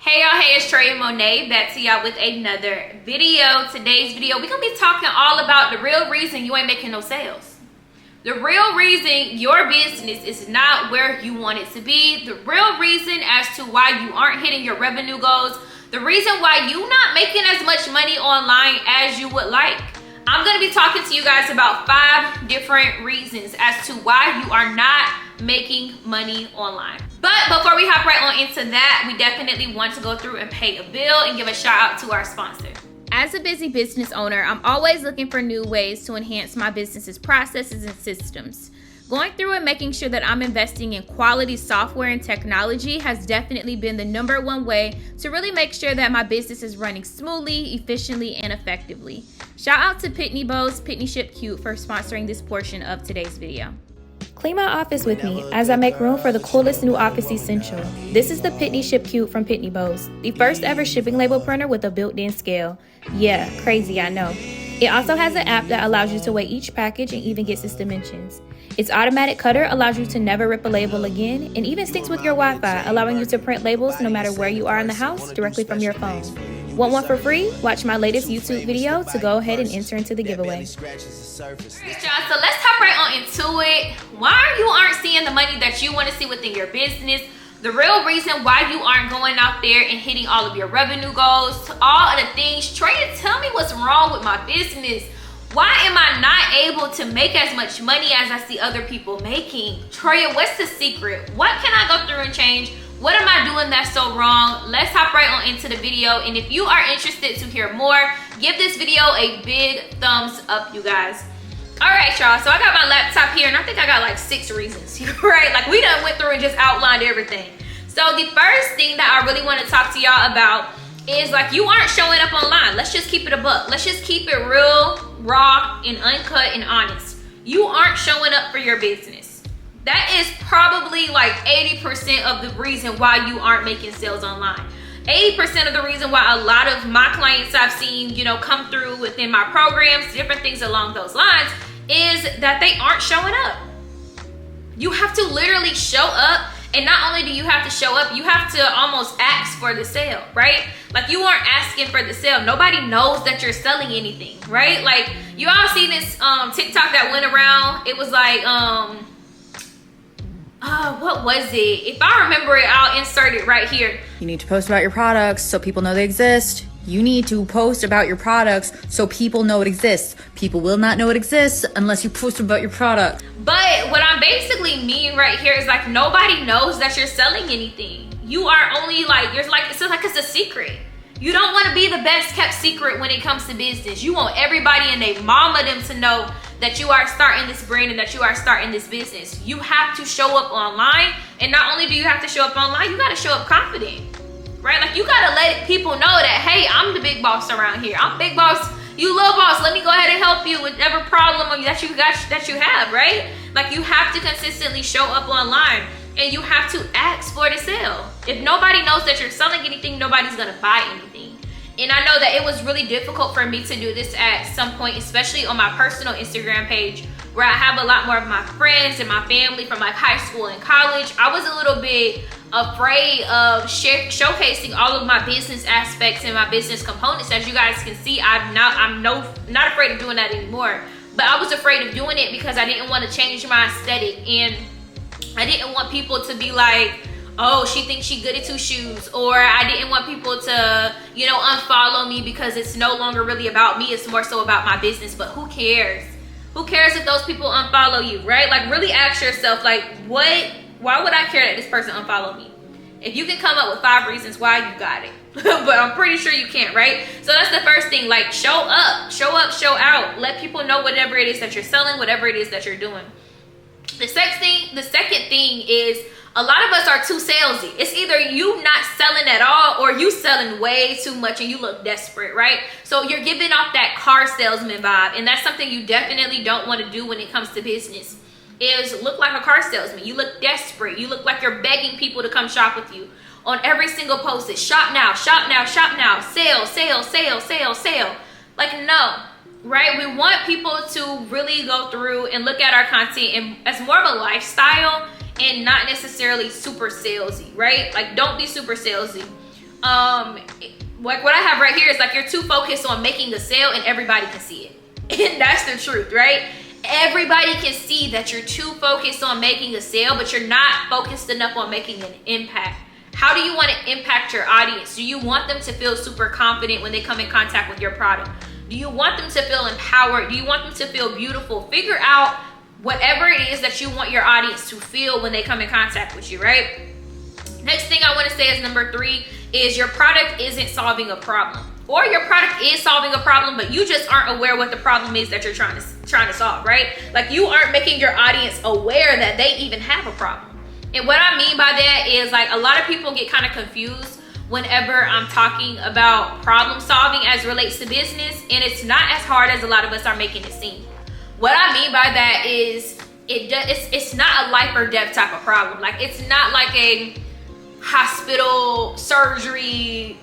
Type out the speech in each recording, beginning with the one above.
Hey y'all, hey, it's Troyia Monay back to y'all with another video. Today's video, we're gonna be talking all about the real reason you ain't making no sales. The real reason your business is not where you want it to be. The real reason as to why you aren't hitting your revenue goals. The reason why you're not making as much money online as you would like. I'm gonna be talking to you guys about 5 different reasons as to why you are not making money online. But before we hop right on into that, we definitely want to go through and pay a bill and give a shout out to our sponsor. As a busy business owner, I'm always looking for new ways to enhance my business's processes and systems. Going through and making sure that I'm investing in quality software and technology has definitely been the #1 way to really make sure that my business is running smoothly, efficiently, and effectively. Shout out to PitneyShip Cube for sponsoring this portion of today's video. Clean my office with me as I make room for the coolest new office essential. This is the PitneyShip Cube from Pitney Bowes, the first ever shipping label printer with a built-in scale. Yeah, crazy, I know. It also has an app that allows you to weigh each package and even gets its dimensions. Its automatic cutter allows you to never rip a label again and even syncs with your Wi-Fi, allowing you to print labels no matter where you are in the house directly from your phone. Want one for free? Watch my latest YouTube video to go ahead and enter into the giveaway. So let's hop right on into it. Why you aren't seeing the money that you want to see within your business? The real reason why you aren't going out there and hitting all of your revenue goals, all of the things. Troyia, tell me what's wrong with my business. Why am I not able to make as much money as I see other people making? Troyia, what's the secret? What can I go through and change? What am I doing that's so wrong? Let's hop right on into the video. And if you are interested to hear more, give this video a big thumbs up, you guys. All right, y'all, so I got my laptop here and I think I got like 6 reasons, right? Like we done went through and just outlined everything. So the first thing that I really want to talk to y'all about is like you aren't showing up online. Let's just keep it a buck. Let's just keep it real, raw, and uncut and honest. You aren't showing up for your business. That is probably like 80% of the reason why you aren't making sales online. 80% of the reason why a lot of my clients I've seen, come through within my programs, different things along those lines, is that they aren't showing up. You have to literally show up. And not only do you have to show up, you have to almost ask for the sale, right? Like you aren't asking for the sale. Nobody knows that you're selling anything, right? Like you all see this TikTok that went around. It was like, what was it? If I remember it, I'll insert it right here. You need to post about your products so people know they exist. You need to post about your products so people know it exists. People will not know it exists unless you post about your product. But what I'm basically meaning right here is like nobody knows that you're selling anything. You are only like, it's a secret. You don't want to be the best kept secret when it comes to business. You want everybody and their mama them to know that you are starting this brand and that you are starting this business. You have to show up online. And not only do you have to show up online, you got to show up confident, right? Like you got to let people know that, hey, I'm the big boss around here. I'm big boss. You little boss. Let me go ahead and help you with whatever problem that you have, right? Like you have to consistently show up online and you have to ask for the sale. If nobody knows that you're selling anything, nobody's going to buy anything. And I know that it was really difficult for me to do this at some point, especially on my personal Instagram page, where I have a lot more of my friends and my family from like high school and college. I was a little bit afraid of showcasing all of my business aspects and my business components. As you guys can see, I'm not afraid of doing that anymore. But I was afraid of doing it because I didn't want to change my aesthetic. And I didn't want people to be like, oh, she thinks she good at 2 shoes. Or I didn't want people to, unfollow me because it's no longer really about me. It's more so about my business. But who cares? Who cares if those people unfollow you, right? Like really ask yourself, like, why would I care that this person unfollowed me? If you can come up with 5 reasons why, you got it. But I'm pretty sure you can't, right? So that's the first thing, like show up, show out. Let people know whatever it is that you're selling, whatever it is that you're doing. The second thing is a lot of us are too salesy. It's either you not selling at all or you selling way too much and you look desperate, right? So you're giving off that car salesman vibe, and that's something you definitely don't want to do when it comes to business, is look like a car salesman. You look desperate. You look like you're begging people to come shop with you. On every single post, it's shop now, shop now, shop now, sale, sale, sale, sale, sale. Like, no, right? We want people to really go through and look at our content and as more of a lifestyle and not necessarily super salesy, right? Like, don't be super salesy. like what I have right here is like you're too focused on making a sale and everybody can see it. And that's the truth, right? Everybody can see that you're too focused on making a sale, but you're not focused enough on making an impact. How do you want to impact your audience? Do you want them to feel super confident when they come in contact with your product? Do you want them to feel empowered? Do you want them to feel beautiful? Figure out whatever it is that you want your audience to feel when they come in contact with you, right? Next thing I want to say is number 3 is your product isn't solving a problem. Or your product is solving a problem, but you just aren't aware what the problem is that you're trying to solve, right? Like you aren't making your audience aware that they even have a problem. And what I mean by that is like a lot of people get kind of confused whenever I'm talking about problem solving as relates to business, and it's not as hard as a lot of us are making it seem. What I mean by that is it's not a life or death type of problem. Like it's not like a hospital surgery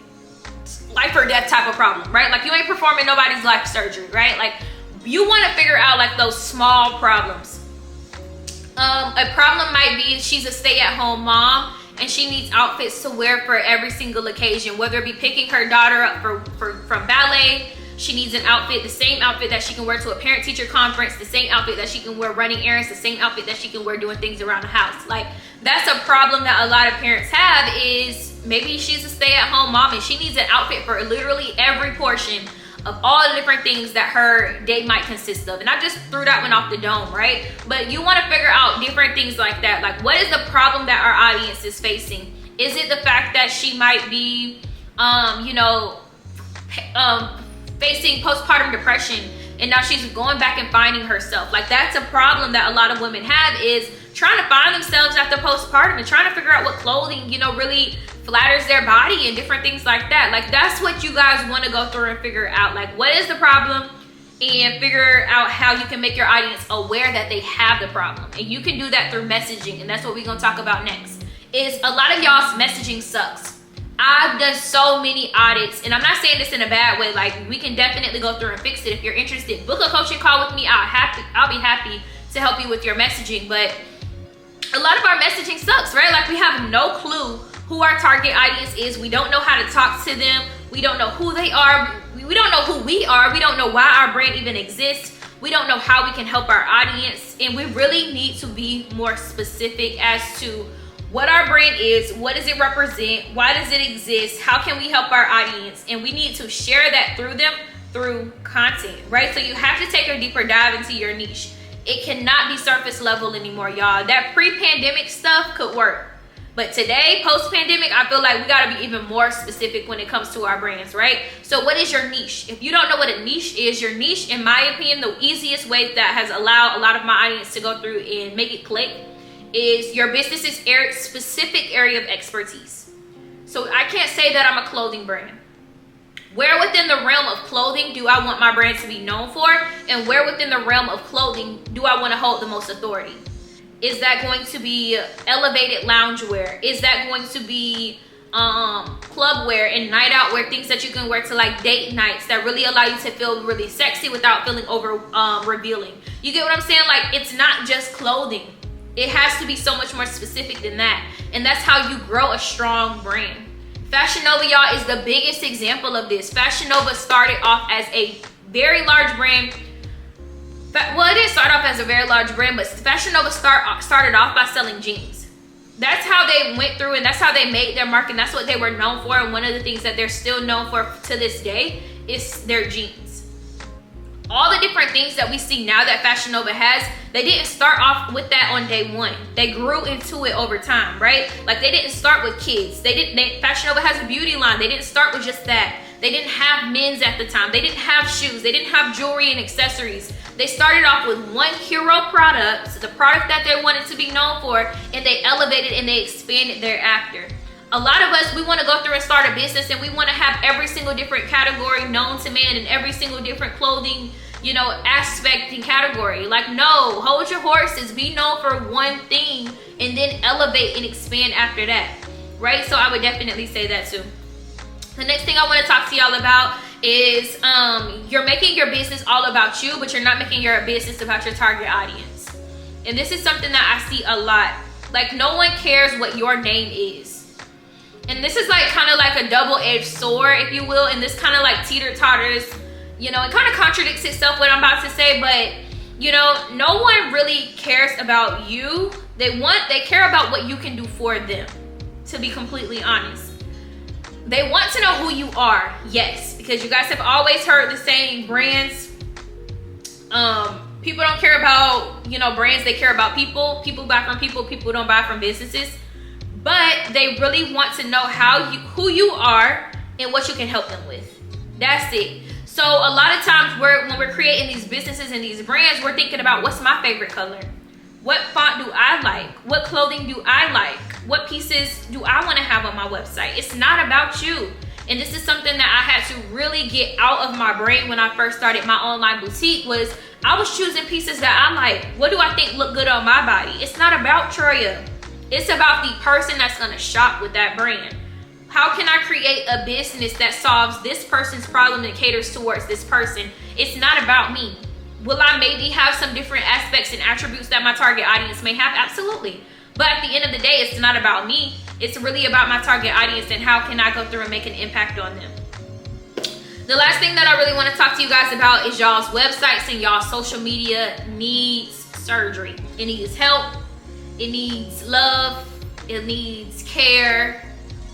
life or death type of problem, right? Like you ain't performing nobody's life surgery, right? Like you want to figure out like those small problems. A problem might be she's a stay-at-home mom and she needs outfits to wear for every single occasion, whether it be picking her daughter up from ballet. She needs an outfit, the same outfit that she can wear to a parent-teacher conference, the same outfit that she can wear running errands, the same outfit that she can wear doing things around the house. Like that's a problem that a lot of parents have, is maybe she's a stay-at-home mom and she needs an outfit for literally every portion of all the different things that her day might consist of. And I just threw that one off the dome, right? But you want to figure out different things like that. Like what is the problem that our audience is facing? Is it the fact that she might be, facing postpartum depression and now she's going back and finding herself? Like that's a problem that a lot of women have, is trying to find themselves after postpartum and trying to figure out what clothing, really flatters their body and different things like that. Like that's what you guys want to go through and figure out. Like what is the problem, and figure out how you can make your audience aware that they have the problem. And you can do that through messaging, and that's what we're going to talk about next. Is a lot of y'all's messaging sucks. I've done so many audits, and I'm not saying this in a bad way. Like we can definitely go through and fix it. If you're interested, book a coaching call with me. I'll be happy to help you with your messaging. But a lot of our messaging sucks, right? Like we have no clue who our target audience is. We don't know how to talk to them. We don't know who they are. We don't know who we are. We don't know why our brand even exists. We don't know how we can help our audience. And we really need to be more specific as to what our brand is, what does it represent, why does it exist, how can we help our audience, and we need to share that through them through content, right? So you have to take a deeper dive into your niche. It cannot be surface level anymore, y'all. That pre-pandemic stuff could work, but today, post-pandemic, I feel like we gotta be even more specific when it comes to our brands, right? So what is your niche? If you don't know what a niche is, your niche, in my opinion, the easiest way that has allowed a lot of my audience to go through and make it click is your business's specific area of expertise. So I can't say that I'm a clothing brand. Where within the realm of clothing do I want my brand to be known for? And where within the realm of clothing do I want to hold the most authority? Is that going to be elevated loungewear? Is that going to be club wear and night out wear, things that you can wear to like date nights that really allow you to feel really sexy without feeling over revealing? You get what I'm saying? Like it's not just clothing. It has to be so much more specific than that. And that's how you grow a strong brand. Fashion Nova, y'all, is the biggest example of this. Fashion Nova started off as a very large brand. Well, it didn't start off as a very large brand, but Fashion Nova started off by selling jeans. That's how they went through, and that's how they made their mark, and that's what they were known for. And one of the things that they're still known for to this day is their jeans. All the different things that we see now that Fashion Nova has, they didn't start off with that on day one. They grew into it over time, right? Like they didn't start with kids. Fashion Nova has a beauty line. They didn't start with just that. They didn't have men's at the time. They didn't have shoes. They didn't have jewelry and accessories. They started off with one hero product, the product that they wanted to be known for, and they elevated and they expanded thereafter. A lot of us, we want to go through and start a business and we want to have every single different category known to man and every single different clothing, aspect and category. Like, no, hold your horses, be known for one thing and then elevate and expand after that, right? So I would definitely say that too. The next thing I want to talk to y'all about is you're making your business all about you, but you're not making your business about your target audience. And this is something that I see a lot. Like, no one cares what your name is. And this is like kind of like a double-edged sword, if you will, and this kind of like teeter-totters, you know, it kind of contradicts itself what I'm about to say, but you know, no one really cares about you. They care about what you can do for them, to be completely honest. They want to know who you are, yes, because you guys have always heard the saying, brands, people don't care about, you know, brands, they care about people. People buy from people, people don't buy from businesses. But they really want to know who you are and what you can help them with. That's it. So a lot of times when we're creating these businesses and these brands, we're thinking about, what's my favorite color? What font do I like? What clothing do I like? What pieces do I want to have on my website? It's not about you. And this is something that I had to really get out of my brain when I first started my online boutique. Was I was choosing pieces that I like. What do I think look good on my body? It's not about Troyia. It's about the person that's going to shop with that brand. How can I create a business that solves this person's problem and caters towards this person? It's not about me. Will I maybe have some different aspects and attributes that my target audience may have? Absolutely. But at the end of the day, it's not about me. It's really about my target audience and how can I go through and make an impact on them. The last thing that I really want to talk to you guys about is y'all's websites and y'all's social media needs surgery. It needs help. It needs love. It needs care.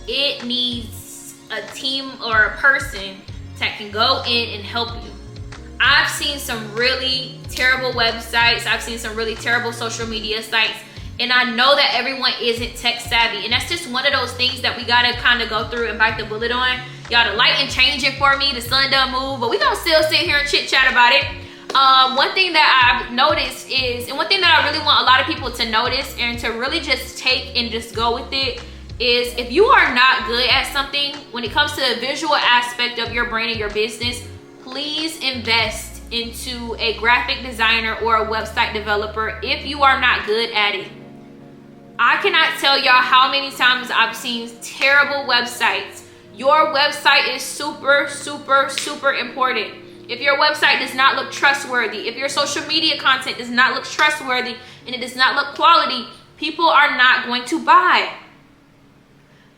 It needs a team or a person that can go in and help you. I've seen some really terrible websites. I've seen some really terrible social media sites. And I know that everyone isn't tech savvy. And that's just one of those things that we gotta kind of go through and bite the bullet on. Y'all to light and change it for me. The sun done move, but we gonna still sit here and chit chat about it. One thing that I've noticed is, and one thing that I really want a lot of people to notice and to really just take and just go with it, is if you are not good at something, when it comes to the visual aspect of your brand and your business, please invest into a graphic designer or a website developer if you are not good at it. I cannot tell y'all how many times I've seen terrible websites. Your website is super, super, super important. If your website does not look trustworthy, if your social media content does not look trustworthy and it does not look quality, people are not going to buy.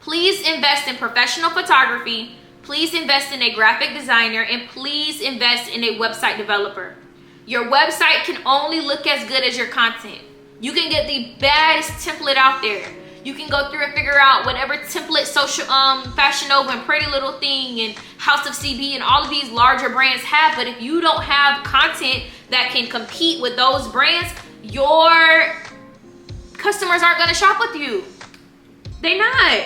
Please invest in professional photography. Please invest in a graphic designer, and please invest in a website developer. Your website can only look as good as your content. You can get the baddest template out there. You can go through and figure out whatever template Fashion Nova and Pretty Little Thing and House of CB and all of these larger brands have, but if you don't have content that can compete with those brands, your customers aren't gonna shop with you. They not.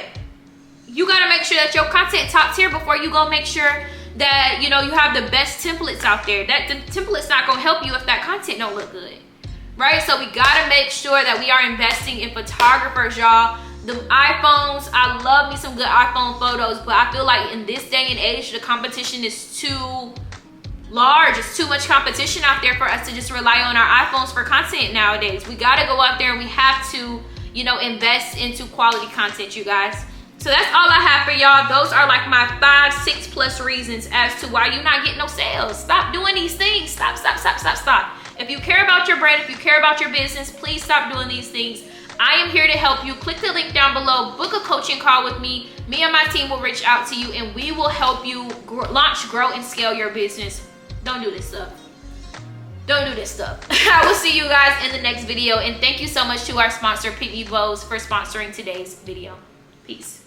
You gotta make sure that your content top tier before you go make sure that, you know, you have the best templates out there. That the template's not gonna help you if that content don't look good, right? So we gotta make sure that we are investing in photographers, y'all. The iPhones, I love me some good iPhone photos, but I feel like in this day and age, the competition is too large. It's too much competition out there for us to just rely on our iPhones for content nowadays. We gotta go out there and we have to, you know, invest into quality content, you guys. So that's all I have for y'all. Those are like my 5, 6+ reasons as to why you're not getting no sales. Stop doing these things. Stop. If you care about your brand, if you care about your business, please stop doing these things. I am here to help you. Click the link down below. Book a coaching call with me. Me and my team will reach out to you and we will help you launch, grow, and scale your business. Don't do this stuff. Don't do this stuff. I will see you guys in the next video. And thank you so much to our sponsor, Pitney Bowes, for sponsoring today's video. Peace.